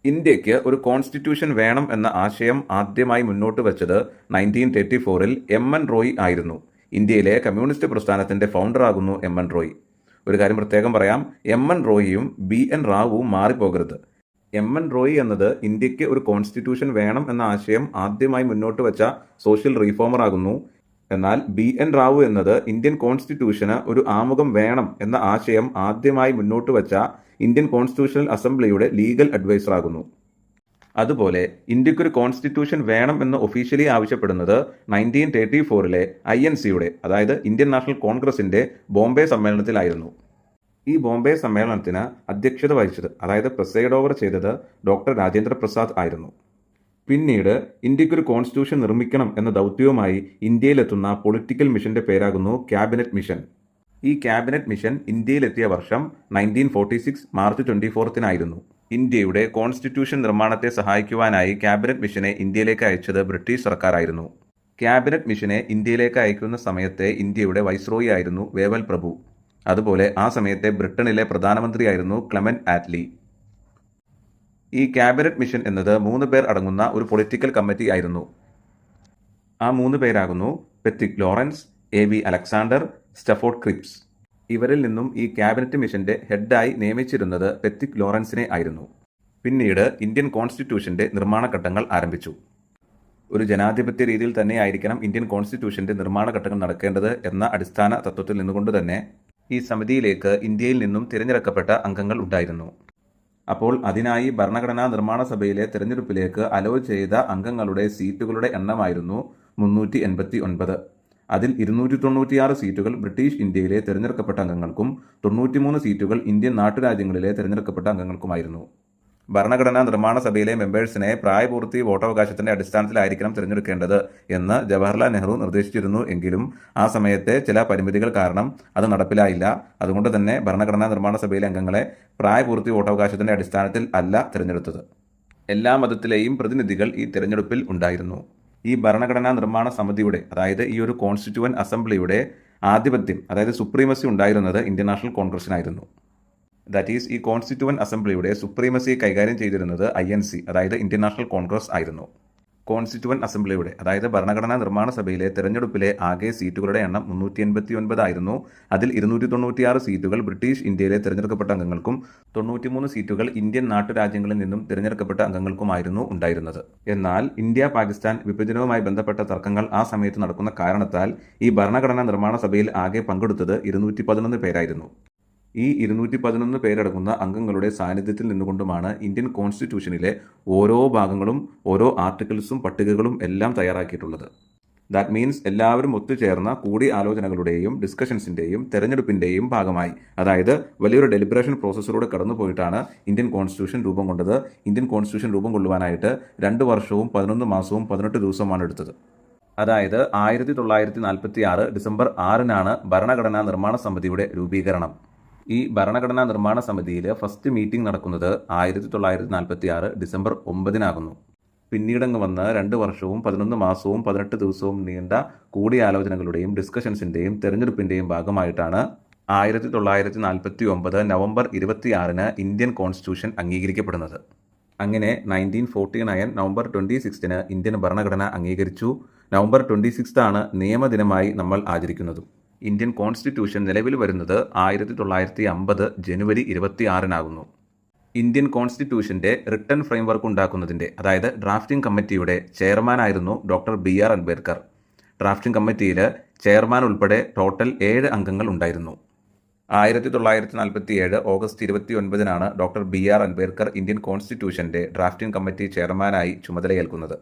ഇന്ത്യക്ക് ഒരു കോൺസ്റ്റിറ്റ്യൂഷൻ വേണം എന്ന ആശയം ആദ്യമായി മുന്നോട്ട് വച്ചത് 1934-ൽ എം.എൻ. റോയ് ആയിരുന്നു. ഇന്ത്യയിലെ കമ്മ്യൂണിസ്റ്റ് പ്രസ്ഥാനത്തിന്റെ ഫൗണ്ടറാകുന്നു എം.എൻ. റോയ്. ഒരു കാര്യം പ്രത്യേകം പറയാം, എം.എൻ. റോയിയും ബി.എൻ. റാവുവും മാറിപ്പോകരുത്. എം.എൻ. റോയ് എന്നത് ഇന്ത്യക്ക് ഒരു കോൺസ്റ്റിറ്റ്യൂഷൻ വേണം എന്ന ആശയം ആദ്യമായി മുന്നോട്ട് വച്ച സോഷ്യൽ റീഫോമർ ആകുന്നു. എന്നാൽ ബി.എൻ. റാവു എന്നത് ഇന്ത്യൻ കോൺസ്റ്റിറ്റ്യൂഷന് ഒരു ആമുഖം വേണം എന്ന ആശയം ആദ്യമായി മുന്നോട്ട് വച്ച ഇന്ത്യൻ കോൺസ്റ്റിറ്റ്യൂഷണൽ അസംബ്ലിയുടെ ലീഗൽ അഡ്വൈസർ ആകുന്നു. അതുപോലെ ഇന്ത്യക്കൊരു കോൺസ്റ്റിറ്റ്യൂഷൻ വേണം എന്ന് ഒഫീഷ്യലി ആവശ്യപ്പെടുന്നത് 1934-ലെ INCയുടെ, അതായത് ഇന്ത്യൻ നാഷണൽ കോൺഗ്രസിന്റെ ബോംബെ സമ്മേളനത്തിലായിരുന്നു. ഈ ബോംബെ സമ്മേളനത്തിന് അധ്യക്ഷത വഹിച്ചത്, അതായത് പ്രിസൈഡ് ഓവർ ചെയ്തത് ഡോക്ടർ രാജേന്ദ്ര പ്രസാദ് ആയിരുന്നു. പിന്നീട് ഇന്ത്യക്കൊരു കോൺസ്റ്റിറ്റ്യൂഷൻ നിർമ്മിക്കണം എന്ന ദൗത്യവുമായി ഇന്ത്യയിലെത്തുന്ന പൊളിറ്റിക്കൽ മിഷന്റെ പേരാകുന്നു ക്യാബിനറ്റ് മിഷൻ. ഈ ക്യാബിനറ്റ് മിഷൻ ഇന്ത്യയിലെത്തിയ വർഷം 1946 മാർച്ച് 24-നായിരുന്നു. ഇന്ത്യയുടെ കോൺസ്റ്റിറ്റ്യൂഷൻ നിർമ്മാണത്തെ സഹായിക്കുവാനായി ക്യാബിനറ്റ് മിഷനെ ഇന്ത്യയിലേക്ക് അയച്ചത് ബ്രിട്ടീഷ് സർക്കാരായിരുന്നു. ക്യാബിനറ്റ് മിഷനെ ഇന്ത്യയിലേക്ക് അയക്കുന്ന സമയത്തെ ഇന്ത്യയുടെ വൈസ്രോയി ആയിരുന്നു വേവൽ പ്രഭു. അതുപോലെ ആ സമയത്തെ ബ്രിട്ടനിലെ പ്രധാനമന്ത്രിയായിരുന്നു ക്ലെമന്റ് ആറ്റ്ലി. ഈ ക്യാബിനറ്റ് മിഷൻ എന്നത് 3 പേർ അടങ്ങുന്ന ഒരു പൊളിറ്റിക്കൽ കമ്മിറ്റി ആയിരുന്നു. ആ 3 പേരാകുന്നു Pethick Lawrence, A.V. Alexander, Stafford Cripps. ഇവരിൽ നിന്നും ഈ ക്യാബിനറ്റ് മിഷന്റെ ഹെഡായി നിയമിച്ചിരുന്നത് പെത്തിക് ലോറൻസിനെ ആയിരുന്നു. പിന്നീട് ഇന്ത്യൻ കോൺസ്റ്റിറ്റ്യൂഷന്റെ നിർമ്മാണ ഘട്ടങ്ങൾ ആരംഭിച്ചു. ഒരു ജനാധിപത്യ രീതിയിൽ തന്നെ ആയിരിക്കണം ഇന്ത്യൻ കോൺസ്റ്റിറ്റ്യൂഷന്റെ നിർമ്മാണ ഘട്ടങ്ങൾ നടക്കേണ്ടത് എന്ന അടിസ്ഥാന തത്വത്തിൽ നിന്നുകൊണ്ട് തന്നെ ഈ സമിതിയിലേക്ക് ഇന്ത്യയിൽ നിന്നും തിരഞ്ഞെടുക്കപ്പെട്ട അംഗങ്ങൾ ഉണ്ടായിരുന്നു. അപ്പോൾ അതിനായി ഭരണഘടനാ നിർമ്മാണ സഭയിലെ തിരഞ്ഞെടുപ്പിലേക്ക് അലോ ചെയ്ത അംഗങ്ങളുടെ സീറ്റുകളുടെ എണ്ണമായിരുന്നു 389. അതിൽ 296 സീറ്റുകൾ ബ്രിട്ടീഷ് ഇന്ത്യയിലെ തിരഞ്ഞെടുക്കപ്പെട്ട അംഗങ്ങൾക്കും 93 സീറ്റുകൾ ഇന്ത്യൻ നാട്ടുരാജ്യങ്ങളിലെ തിരഞ്ഞെടുക്കപ്പെട്ട അംഗങ്ങൾക്കുമായിരുന്നു. ഭരണഘടനാ നിർമ്മാണ സഭയിലെ മെമ്പേഴ്സിനെ പ്രായപൂർത്തി വോട്ടവകാശത്തിന്റെ അടിസ്ഥാനത്തിലായിരിക്കണം തിരഞ്ഞെടുക്കേണ്ടത് എന്ന് ജവഹർലാൽ നെഹ്റു നിർദ്ദേശിച്ചിരുന്നു. എങ്കിലും ആ സമയത്തെ ചില പരിമിതികൾ കാരണം അത് നടപ്പിലായില്ല. അതുകൊണ്ട് തന്നെ ഭരണഘടനാ നിർമ്മാണ സഭയിലെ അംഗങ്ങളെ പ്രായപൂർത്തി വോട്ടവകാശത്തിന്റെ അടിസ്ഥാനത്തിൽ അല്ല തിരഞ്ഞെടുത്തത്. എല്ലാ മതത്തിലെയും പ്രതിനിധികൾ ഈ തിരഞ്ഞെടുപ്പിൽ ഉണ്ടായിരുന്നു. ഈ ഭരണഘടനാ നിർമ്മാണ സമിതിയുടെ, അതായത് ഈ ഒരു കോൺസ്റ്റിറ്റ്യൂവന്റ് അസംബ്ലിയുടെ ആധിപത്യം, അതായത് സുപ്രീമസി ഉണ്ടായിരുന്നത് ഇന്ത്യൻ നാഷണൽ കോൺഗ്രസിനായിരുന്നു. ദാറ്റ് ഈസ്, ഈ കോൺസ്റ്റിറ്റ്യൂവന്റ് അസംബ്ലിയുടെ സുപ്രീമസി കൈകാര്യം ചെയ്തിരുന്നത് INC, അതായത് ഇന്ത്യൻ നാഷണൽ കോൺഗ്രസ് ആയിരുന്നു. കോൺസ്റ്റിറ്റ്യൂവന്റ് അസംബ്ലിയുടെ, അതായത് ഭരണഘടനാ നിർമ്മാണ സഭയിലെ തെരഞ്ഞെടുപ്പിലെ ആകെ സീറ്റുകളുടെ എണ്ണം 389 ആയിരുന്നു. അതിൽ 296 സീറ്റുകൾ ബ്രിട്ടീഷ് ഇന്ത്യയിലെ തിരഞ്ഞെടുക്കപ്പെട്ട അംഗങ്ങൾക്കും 93 സീറ്റുകൾ ഇന്ത്യൻ നാട്ടുരാജ്യങ്ങളിൽ നിന്നും തിരഞ്ഞെടുക്കപ്പെട്ട അംഗങ്ങൾക്കുമായിരുന്നു ഉണ്ടായിരുന്നത്. എന്നാൽ ഇന്ത്യ പാകിസ്ഥാൻ വിഭജനവുമായി ബന്ധപ്പെട്ട തർക്കങ്ങൾ ആ സമയത്ത് നടക്കുന്ന കാരണത്താൽ ഈ ഭരണഘടനാ നിർമ്മാണ സഭയിൽ ആകെ പങ്കെടുത്തത് 211 പേരായിരുന്നു. ഈ 211 പേരടങ്ങുന്ന അംഗങ്ങളുടെ സാന്നിധ്യത്തിൽ നിന്നുകൊണ്ടുമാണ് ഇന്ത്യൻ കോൺസ്റ്റിറ്റ്യൂഷനിലെ ഓരോ ഭാഗങ്ങളും ഓരോ ആർട്ടിക്കിൾസും പട്ടികകളും എല്ലാം തയ്യാറാക്കിയിട്ടുള്ളത്. ദാറ്റ് മീൻസ് എല്ലാവരും ഒത്തുചേർന്ന കൂടിയാലോചനകളുടെയും ഡിസ്കഷൻസിൻ്റെയും തെരഞ്ഞെടുപ്പിൻ്റെയും ഭാഗമായി, അതായത് വലിയൊരു ഡെലിബറേഷൻ പ്രോസസ്സിലൂടെ കടന്നുപോയിട്ടാണ് ഇന്ത്യൻ കോൺസ്റ്റിറ്റ്യൂഷൻ രൂപം കൊണ്ടത്. ഇന്ത്യൻ കോൺസ്റ്റിറ്റ്യൂഷൻ രൂപം കൊള്ളുവാനായിട്ട് 2 വർഷവും 11 മാസവും 18 ദിവസവുമാണ് എടുത്തത്. അതായത് 1946 ഡിസംബർ 6-നാണ് ഭരണഘടനാ നിർമ്മാണ സമിതിയുടെ രൂപീകരണം. ഈ ഭരണഘടനാ നിർമ്മാണ സമിതിയിൽ ഫസ്റ്റ് മീറ്റിംഗ് നടക്കുന്നത് 1946 ഡിസംബർ 9-നാകുന്നു. പിന്നീടങ്ങ് വന്ന് 2 വർഷവും 11 മാസവും 18 ദിവസവും നീണ്ട കൂടിയാലോചനകളുടെയും ഡിസ്കഷൻസിൻ്റെയും തെരഞ്ഞെടുപ്പിൻ്റെയും ഭാഗമായിട്ടാണ് 1949 നവംബർ 26-ന് ഇന്ത്യൻ കോൺസ്റ്റിറ്റ്യൂഷൻ അംഗീകരിക്കപ്പെടുന്നത്. അങ്ങനെ 1949 നവംബർ 26-ന് ഇന്ത്യൻ ഭരണഘടന അംഗീകരിച്ചു. നവംബർ 26 നിയമദിനമായി നമ്മൾ ആചരിക്കുന്നത്. ഇന്ത്യൻ കോൺസ്റ്റിറ്റ്യൂഷൻ നിലവിൽ വരുന്നത് 1950 ജനുവരി 26-നാകുന്നു. ഇന്ത്യൻ കോൺസ്റ്റിറ്റ്യൂഷന്റെ റിട്ടൺ ഫ്രെയിംവർക്ക് ഉണ്ടാക്കുന്നതിൻ്റെ, അതായത് ഡ്രാഫ്റ്റിംഗ് കമ്മിറ്റിയുടെ ചെയർമാനായിരുന്നു ഡോക്ടർ B.R. അംബേദ്കർ. ഡ്രാഫ്റ്റിംഗ് കമ്മിറ്റിയിൽ ചെയർമാൻ ഉൾപ്പെടെ ടോട്ടൽ 7 അംഗങ്ങൾ ഉണ്ടായിരുന്നു. 1947 ഓഗസ്റ്റ് 29-നാണ് ഡോക്ടർ B.R. അംബേദ്കർ ഇന്ത്യൻ കോൺസ്റ്റിറ്റ്യൂഷന്റെ ഡ്രാഫ്റ്റിംഗ് കമ്മിറ്റി ചെയർമാനായി ചുമതലയേൽക്കുന്നത്.